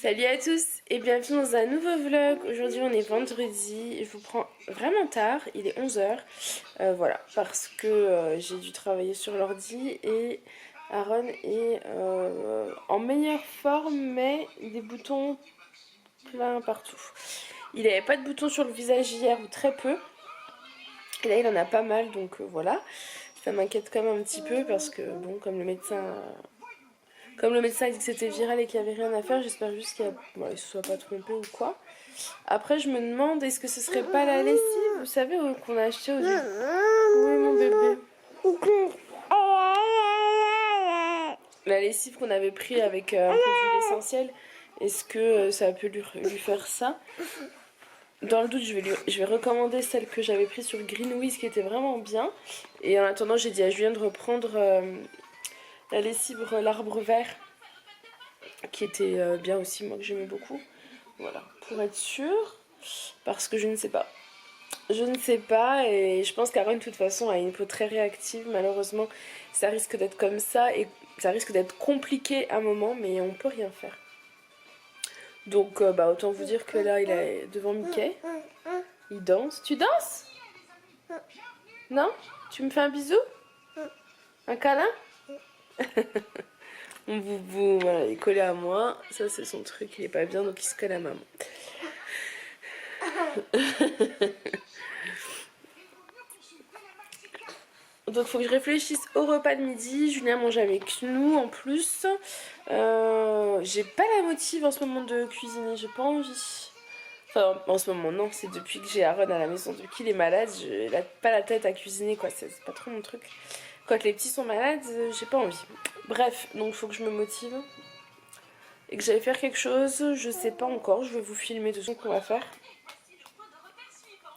Salut à tous et bienvenue dans un nouveau vlog. Aujourd'hui on est vendredi, je vous prends vraiment tard, il est 11h. Voilà, parce que j'ai dû travailler sur l'ordi et Aaron est en meilleure forme mais des boutons plein partout. Il n'avait pas de boutons sur le visage hier ou très peu. Et là il en a pas mal donc voilà. Ça m'inquiète quand même un petit peu parce que bon, comme le médecin a dit que c'était viral et qu'il n'y avait rien à faire, j'espère juste qu'il ne se soit pas trompé ou quoi. Après, je me demande, est-ce que ce serait pas la lessive, vous savez, qu'on a acheté au début. Oui, mon bébé. La lessive qu'on avait pris avec un peu d'huile essentielle, est-ce que ça peut lui faire ça? Dans le doute, je vais recommander celle que j'avais prise sur Greenwiz qui était vraiment bien. Et en attendant, j'ai dit à Julien de reprendre la lessive l'arbre vert qui était bien aussi, moi que j'aimais beaucoup. Voilà, pour être sûre, parce que je ne sais pas. Je ne sais pas et je pense qu'Aaron de toute façon a une peau très réactive. Malheureusement, ça risque d'être comme ça et ça risque d'être compliqué à un moment, mais on peut rien faire. Donc autant vous dire que là il est devant Mickey. Il danse. Tu danses? Non? Tu me fais un bisou? Un câlin? Mon boubou, voilà, il est collé à moi. Ça c'est son truc, il est pas bien donc il se colle à maman. Donc faut que je réfléchisse au repas de midi. Julien mange avec nous en plus. J'ai pas la motive en ce moment de cuisiner, j'ai pas envie. Enfin en ce moment non, c'est depuis que j'ai Aaron à la maison, depuis qu'il est malade, j'ai pas la tête à cuisiner quoi, c'est pas trop mon truc. Quand les petits sont malades, j'ai pas envie. Bref, donc faut que je me motive. Et que j'aille faire quelque chose, je sais pas encore, je vais vous filmer de ce qu'on va faire.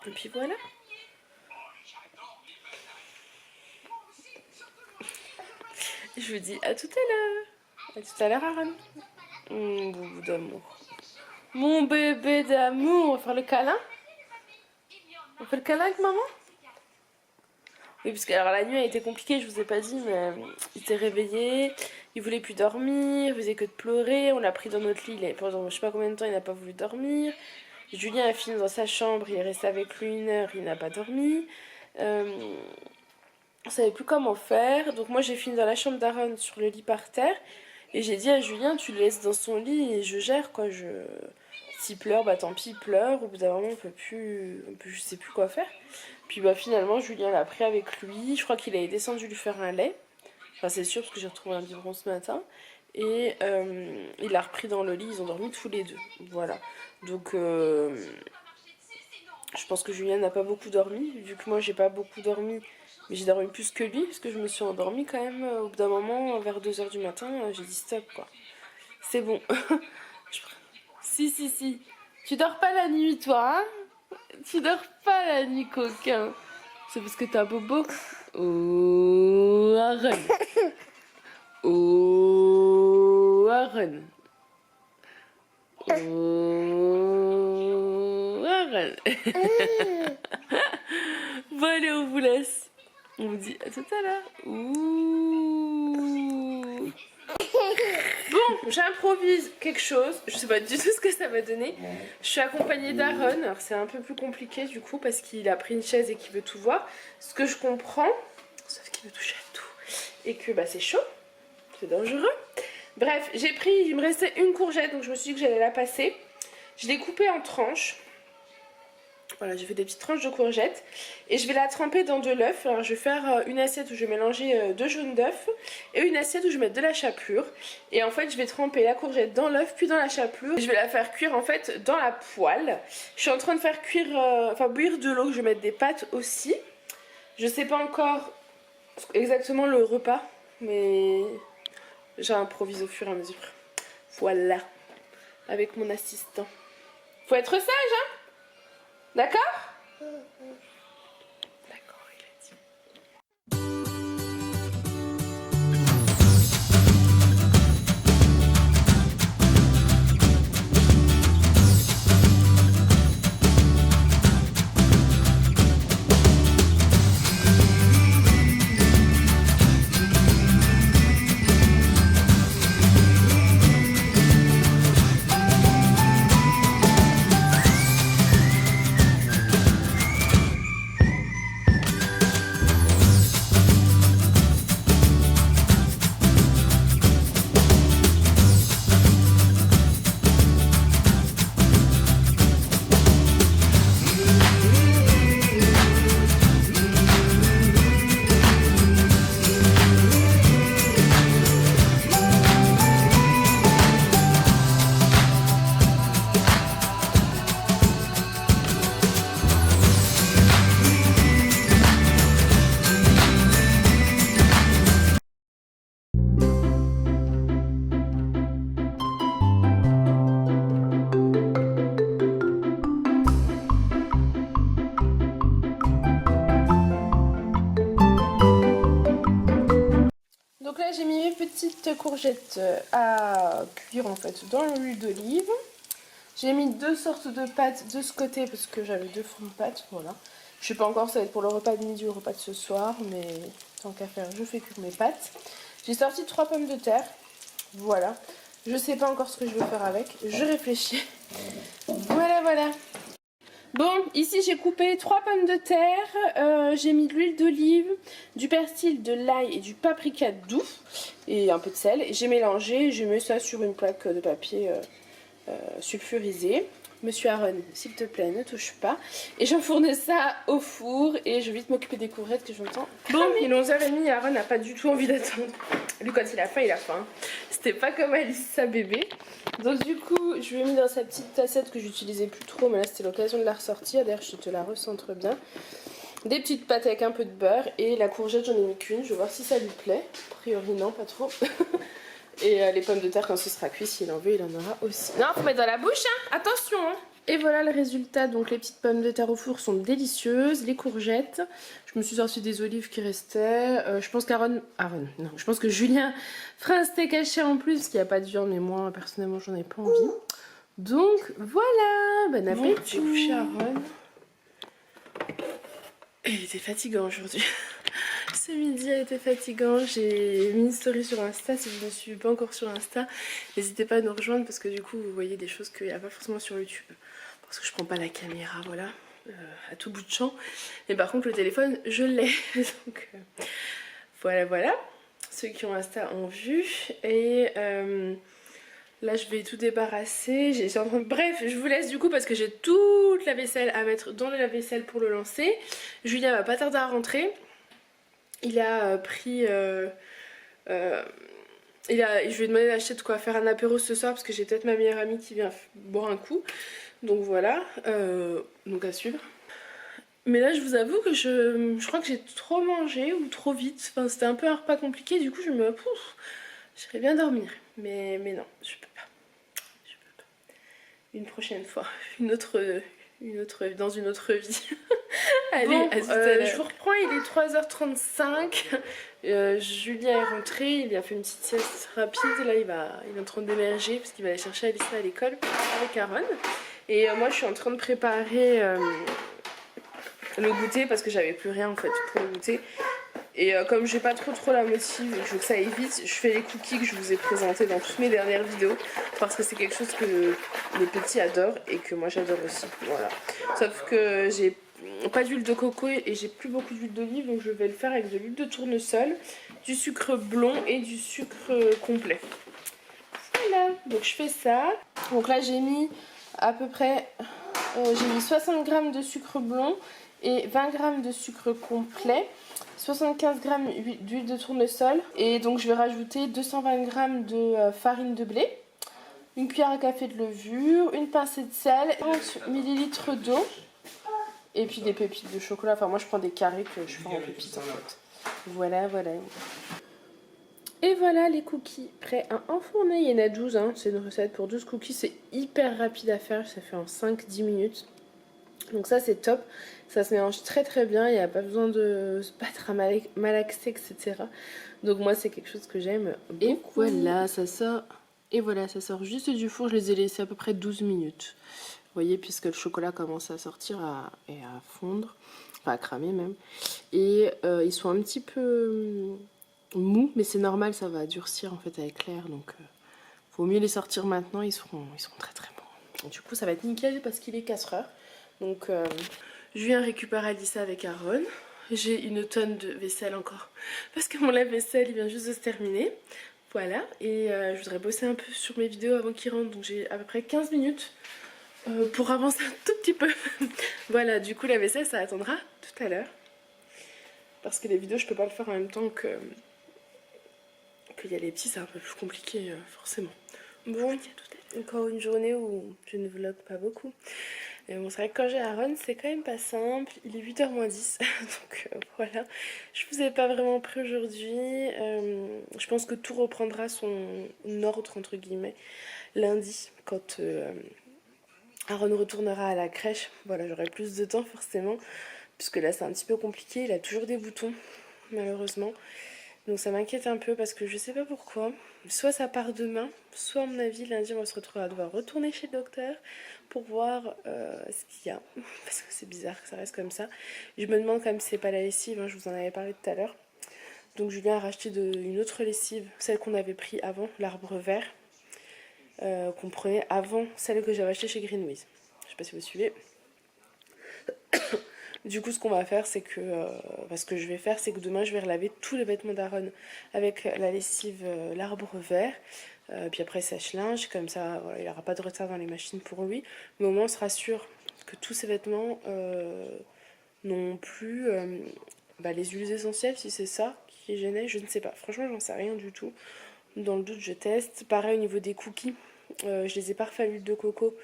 Et puis voilà. Je vous dis à tout à l'heure. À tout à l'heure, Aaron. Mon boubou d'amour. Mon bébé d'amour. On va faire le câlin? On fait le câlin avec maman? Oui, parce que alors, la nuit a été compliquée, je vous ai pas dit, mais il s'est réveillé. Il voulait plus dormir, il faisait que de pleurer. On l'a pris dans notre lit, pendant je sais pas combien de temps, il n'a pas voulu dormir. Julien a fini dans sa chambre, il est resté avec lui 1 heure, il n'a pas dormi. On savait plus comment faire, donc moi j'ai fini dans la chambre d'Aaron sur le lit par terre et j'ai dit à Julien tu le laisses dans son lit et je gère quoi, s'il pleure bah tant pis il pleure, au bout d'un moment je sais plus quoi faire. Puis bah finalement Julien l'a pris avec lui, je crois qu'il est descendu lui faire un lait, enfin c'est sûr parce que j'ai retrouvé un biberon ce matin et il l'a repris dans le lit, ils ont dormi tous les deux, voilà. Donc je pense que Julien n'a pas beaucoup dormi, vu que moi j'ai pas beaucoup dormi. Mais j'ai dormi plus que lui, parce que je me suis endormie quand même au bout d'un moment, vers 2h du matin, j'ai dit stop quoi. C'est bon. Si. Tu dors pas la nuit toi, hein? Tu dors pas la nuit coquin. C'est parce que t'as bobo. Oh, Aaron. Oh, Aaron. Oh, Aaron. Bon allez, on vous laisse. On vous dit à tout à l'heure. Ouh. Bon, j'improvise quelque chose. Je sais pas du tout ce que ça va donner. Je suis accompagnée d'Aaron. Alors c'est un peu plus compliqué du coup parce qu'il a pris une chaise et qu'il veut tout voir. Ce que je comprends, sauf qu'il veut toucher à tout. Et que bah c'est chaud. C'est dangereux. Bref, il me restait une courgette donc je me suis dit que j'allais la passer. Je l'ai coupée en tranches. Voilà, j'ai fait des petites tranches de courgettes et je vais la tremper dans de l'œuf. Alors je vais faire une assiette où je vais mélanger 2 jaunes d'œufs et une assiette où je vais mettre de la chapelure. Et en fait je vais tremper la courgette dans l'œuf puis dans la chapelure. Et je vais la faire cuire en fait dans la poêle. Je suis en train de faire bouillir de l'eau, je vais mettre des pâtes aussi. Je sais pas encore exactement le repas mais j'improvise au fur et à mesure. Voilà, avec mon assistant. Faut être sage hein. D'accord? D'accord, il a dit. courgettes à cuire en fait dans l'huile d'olive. J'ai mis 2 sortes de pâtes de ce côté parce que j'avais 2 fonds de pâtes, voilà. Je sais pas encore si ça va être pour le repas de midi ou le repas de ce soir, mais tant qu'à faire, je fais cuire mes pâtes. J'ai sorti 3 pommes de terre, voilà. Je sais pas encore ce que je vais faire avec, je réfléchis. Voilà, voilà. Bon, ici j'ai coupé 3 pommes de terre, j'ai mis de l'huile d'olive, du persil, de l'ail et du paprika doux et un peu de sel. J'ai mélangé, j'ai mis ça sur une plaque de papier sulfurisé. Monsieur Aaron, s'il te plaît, ne touche pas. Et j'enfourne ça au four et je vais vite m'occuper des courgettes que j'entends. Bon, il est 11h30, Aaron n'a pas du tout envie d'attendre. Lui, quand il a faim, il a faim. C'était pas comme Alice, sa bébé. Donc du coup, je lui ai mis dans sa petite tassette que j'utilisais plus trop, mais là c'était l'occasion de la ressortir. D'ailleurs, je te la recentre bien. Des petites pâtes avec un peu de beurre et la courgette, j'en ai mis qu'une. Je vais voir si ça lui plaît. A priori, non, pas trop. Et les pommes de terre, quand ce sera cuit, s'il en veut, il en aura aussi. Non, faut mettre dans la bouche, hein. Attention, hein. Et voilà le résultat. Donc les petites pommes de terre au four sont délicieuses. Les courgettes. Je me suis sorti des olives qui restaient. Je pense non, je pense que Julien fera un steak haché en plus, parce qu'il n'y a pas de viande, mais moi, personnellement, j'en ai pas envie. Donc voilà, bon appétit. J'ai couché Aaron. Il était fatigant aujourd'hui. Ce midi a été fatigant. J'ai mis une story sur Insta. Si vous ne me suivez pas encore sur Insta, n'hésitez pas à nous rejoindre parce que du coup vous voyez des choses qu'il n'y a pas forcément sur YouTube. Parce que je prends pas la caméra, voilà, à tout bout de champ. Mais par contre le téléphone, je l'ai. Donc voilà, voilà. Ceux qui ont Insta ont vu. Et là je vais tout débarrasser. Bref, je vous laisse du coup parce que j'ai toute la vaisselle à mettre dans le lave-vaisselle pour le lancer. Julien va pas tarder à rentrer. Il a pris... je lui ai demandé d'acheter de quoi faire un apéro ce soir parce que j'ai peut-être ma meilleure amie qui vient boire un coup. Donc voilà, donc à suivre. Mais là je vous avoue que je crois que j'ai trop mangé ou trop vite. Enfin c'était un peu un repas compliqué, du coup j'irais bien dormir. Mais non, je peux pas. Je peux pas. Une prochaine fois, dans une autre vie. Allez, bon, je vous reprends, il est 3h35. Julien est rentré, il a fait une petite sieste rapide. Là, il est en train d'émerger parce qu'il va aller chercher Alissa à l'école avec Aaron. Et moi, je suis en train de préparer le goûter parce que j'avais plus rien en fait pour le goûter. Et comme j'ai pas trop la motive et que je veux que ça aille vite, je fais les cookies que je vous ai présentés dans toutes mes dernières vidéos parce que c'est quelque chose que les petits adorent et que moi j'adore aussi. Voilà. Sauf que j'ai pas d'huile de coco et j'ai plus beaucoup d'huile d'olive, donc je vais le faire avec de l'huile de tournesol, du sucre blond et du sucre complet. Voilà, donc je fais ça. Donc là j'ai mis à peu près 60 g de sucre blond et 20 g de sucre complet, 75 g d'huile de tournesol, et donc je vais rajouter 220 g de farine de blé, une cuillère à café de levure, une pincée de sel, 40 ml d'eau et puis des pépites de chocolat. Enfin moi je prends des carrés que je fais en pépites en fait. Voilà, voilà. Et voilà les cookies prêts à enfourner. Il y en a 12, hein. C'est une recette pour 12 cookies, c'est hyper rapide à faire, ça fait en 5-10 minutes. Donc ça c'est top, ça se mélange très bien, il n'y a pas besoin de se battre à malaxer, etc. Donc moi c'est quelque chose que j'aime beaucoup. Et voilà, ça sort. Et voilà, ça sort juste du four, je les ai laissés à peu près 12 minutes. Vous voyez, puisque le chocolat commence à sortir et à fondre, enfin à cramer même. Et ils sont un petit peu mous, mais c'est normal, ça va durcir en fait avec l'air, donc vaut mieux les sortir maintenant, ils seront très bons. Et du coup ça va être nickel parce qu'il est 4h. Donc je viens récupérer Alissa avec Aaron. J'ai une tonne de vaisselle encore parce que mon lave-vaisselle il vient juste de se terminer. Voilà, et je voudrais bosser un peu sur mes vidéos avant qu'il rentre. Donc j'ai à peu près 15 minutes pour avancer un tout petit peu. Voilà, du coup la vaisselle ça attendra tout à l'heure. Parce que les vidéos je peux pas le faire en même temps qu'il y a les petits, c'est un peu plus compliqué forcément. Bon, il y a tout encore une journée où je ne vlog pas beaucoup. Et bon, c'est vrai que quand j'ai Aaron, c'est quand même pas simple. Il est 8h moins 10. Donc voilà. Je vous ai pas vraiment pris aujourd'hui. Je pense que tout reprendra son ordre, entre guillemets, lundi, quand Aaron retournera à la crèche. Voilà, j'aurai plus de temps forcément. Puisque là, c'est un petit peu compliqué. Il a toujours des boutons, malheureusement. Donc ça m'inquiète un peu parce que je sais pas pourquoi. Soit ça part demain, soit à mon avis lundi on va se retrouver à devoir retourner chez le docteur pour voir ce qu'il y a. Parce que c'est bizarre que ça reste comme ça. Je me demande quand même si c'est pas la lessive, hein, je vous en avais parlé tout à l'heure. Donc Julien a racheté une autre lessive, celle qu'on avait pris avant, l'arbre vert, qu'on prenait avant celle que j'avais achetée chez Greenwiz. Je sais pas si vous suivez. Du coup, ce qu'on va faire, c'est que. Ce que je vais faire, c'est que demain, je vais relaver tous les vêtements d'Aaron avec la lessive l'arbre vert. Puis après, sèche-linge. Comme ça, voilà, il n'aura pas de retard dans les machines pour lui. Mais au moins, on sera sûr que tous ces vêtements n'ont plus les huiles essentielles, si c'est ça qui gênait. Je ne sais pas. Franchement, j'en sais rien du tout. Dans le doute, je teste. Pareil au niveau des cookies. Je les ai pas refait à l'huile de coco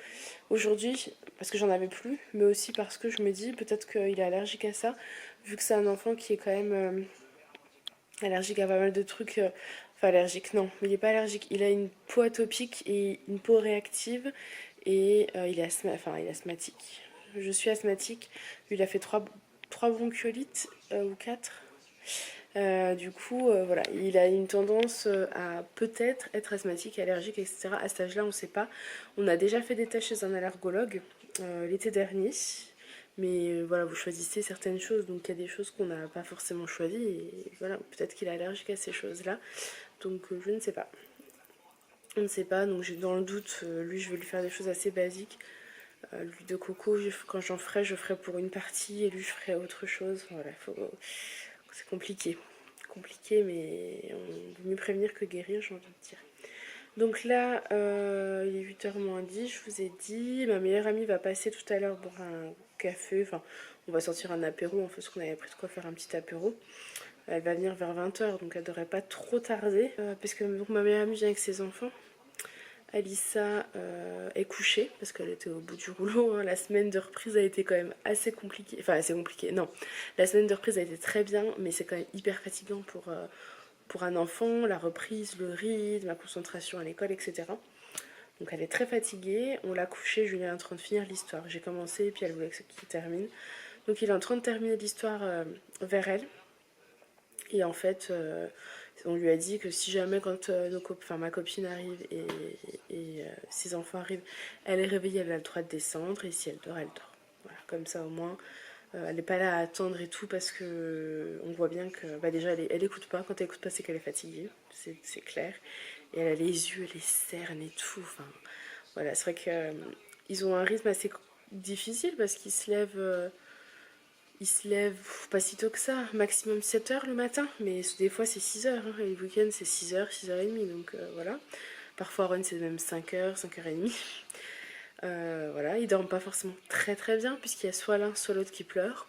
aujourd'hui parce que j'en avais plus, mais aussi parce que je me dis peut-être qu'il est allergique à ça, vu que c'est un enfant qui est quand même allergique à pas mal de trucs. Enfin, allergique, non, mais il est pas allergique. Il a une peau atopique et une peau réactive et il est asthmatique. Je suis asthmatique. Lui, il a fait trois bronchiolites ou quatre. Du coup, voilà, il a une tendance à peut-être être asthmatique, allergique, etc. À cet âge-là, on ne sait pas. On a déjà fait des tests chez un allergologue l'été dernier. Mais voilà, vous choisissez certaines choses, donc il y a des choses qu'on n'a pas forcément choisies. Et voilà, peut-être qu'il est allergique à ces choses-là. Donc je ne sais pas. On ne sait pas, donc j'ai dans le doute, lui je vais lui faire des choses assez basiques. L'huile de coco, quand j'en ferai, je ferai pour une partie et lui je ferai autre chose. Voilà, c'est compliqué. Compliqué, mais on vaut mieux prévenir que guérir, j'ai envie de dire. Donc là, il est 8h moins 10, je vous ai dit. Ma meilleure amie va passer tout à l'heure boire un café. Enfin, on va sortir un apéro, en fait, parce qu'on avait pris de quoi faire un petit apéro. Elle va venir vers 20h, donc elle devrait pas trop tarder. Parce que donc, ma meilleure amie vient avec ses enfants. Alissa est couchée parce qu'elle était au bout du rouleau. Hein. La semaine de reprise a été quand même assez compliquée. Enfin, assez compliquée, non. La semaine de reprise a été très bien, mais c'est quand même hyper fatigant pour un enfant. La reprise, le rythme, la concentration à l'école, etc. Donc elle est très fatiguée. On l'a couchée, Julien est en train de finir l'histoire. J'ai commencé et puis elle voulait qu'il termine. Donc il est en train de terminer l'histoire vers elle. Et en fait, on lui a dit que si jamais quand ma copine arrive et ses enfants arrivent, elle est réveillée, elle a le droit de descendre. Et si elle dort, elle dort. Voilà, comme ça au moins, elle n'est pas là à attendre et tout parce que on voit bien que déjà elle écoute pas. Quand elle écoute pas, c'est qu'elle est fatiguée, c'est clair. Et elle a les yeux, les cernes et tout. Enfin, voilà, c'est vrai qu'ils ont un rythme assez difficile parce ils se lèvent pas si tôt que ça, maximum 7h le matin, mais des fois c'est 6h, hein, et le week-end c'est 6h, 6h30, donc voilà. Parfois Ron c'est même 5h, 5h30. Voilà, ils dorment pas forcément très très bien, puisqu'il y a soit l'un, soit l'autre qui pleure.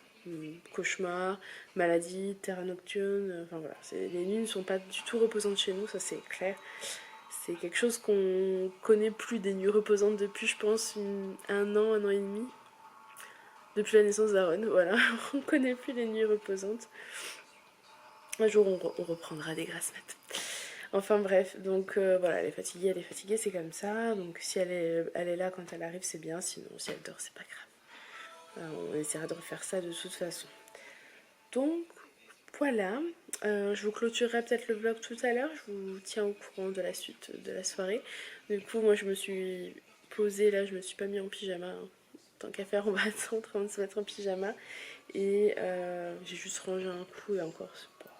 Cauchemar, maladie, terreur nocturne, enfin voilà. Les nuits ne sont pas du tout reposantes chez nous, ça c'est clair. C'est quelque chose qu'on connaît plus des nuits reposantes depuis, je pense, un an et demi. Depuis la naissance d'Aaron, voilà, on connaît plus les nuits reposantes. Un jour, on reprendra des grasses mat. Enfin bref, donc voilà, elle est fatiguée, c'est comme ça. Donc si elle est là quand elle arrive, c'est bien. Sinon, si elle dort, c'est pas grave. On essaiera de refaire ça de toute façon. Donc voilà, je vous clôturerai peut-être le vlog tout à l'heure. Je vous tiens au courant de la suite de la soirée. Du coup, moi, je me suis posée là, je me suis pas mis en pyjama. Hein. Tant qu'à faire, on va être en train de se mettre en pyjama. Et j'ai juste rangé un coup et encore, c'est pas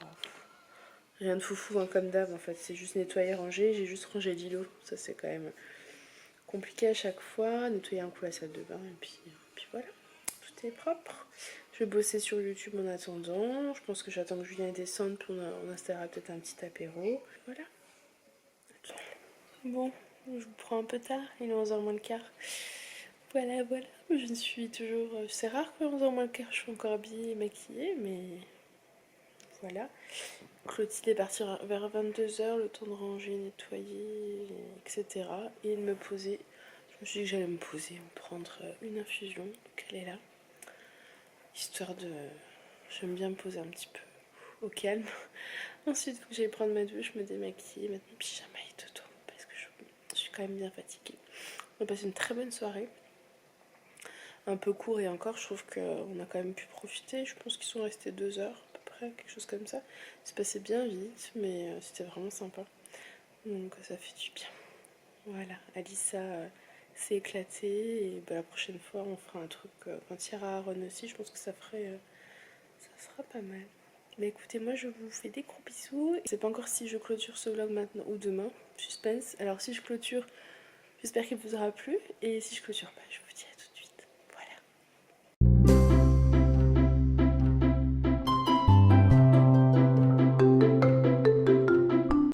rien de foufou hein, comme d'hab en fait. C'est juste nettoyer, ranger. J'ai juste rangé l'îlot. Ça, c'est quand même compliqué à chaque fois. Nettoyer un coup la salle de bain et puis voilà. Tout est propre. Je vais bosser sur YouTube en attendant. Je pense que j'attends que Julien descende puis on installera peut-être un petit apéro. Voilà. Bon, je vous prends un peu tard. Il est 11h moins le quart. Voilà. Je suis toujours... C'est rare que 11h moins le quart, je suis encore habillée et maquillée, mais... Voilà. Clotilde est partie vers 22h, le temps de ranger, nettoyer, etc. Et de me poser. Je me suis dit que j'allais me poser, me prendre une infusion. Donc elle est là. Histoire de... J'aime bien me poser un petit peu au calme. Ensuite, il faut que j'aille prendre ma douche, me démaquiller, mettre mon pyjama et tout. Parce que je suis quand même bien fatiguée. On a passé une très bonne soirée. Un peu court et encore, je trouve qu'on a quand même pu profiter. Je pense qu'ils sont restés 2 heures à peu crois, quelque chose comme ça. C'est passé bien vite, mais c'était vraiment sympa. Donc ça fait du bien. Voilà, Alissa s'est éclatée et bah, la prochaine fois on fera un truc quand il y aura Aaron aussi, je pense que ça sera pas mal. Mais écoutez, moi je vous fais des gros bisous. Je sais pas encore si je clôture ce vlog maintenant ou demain, suspense. Alors si je clôture, j'espère qu'il vous aura plu et si je clôture pas, je vous dis à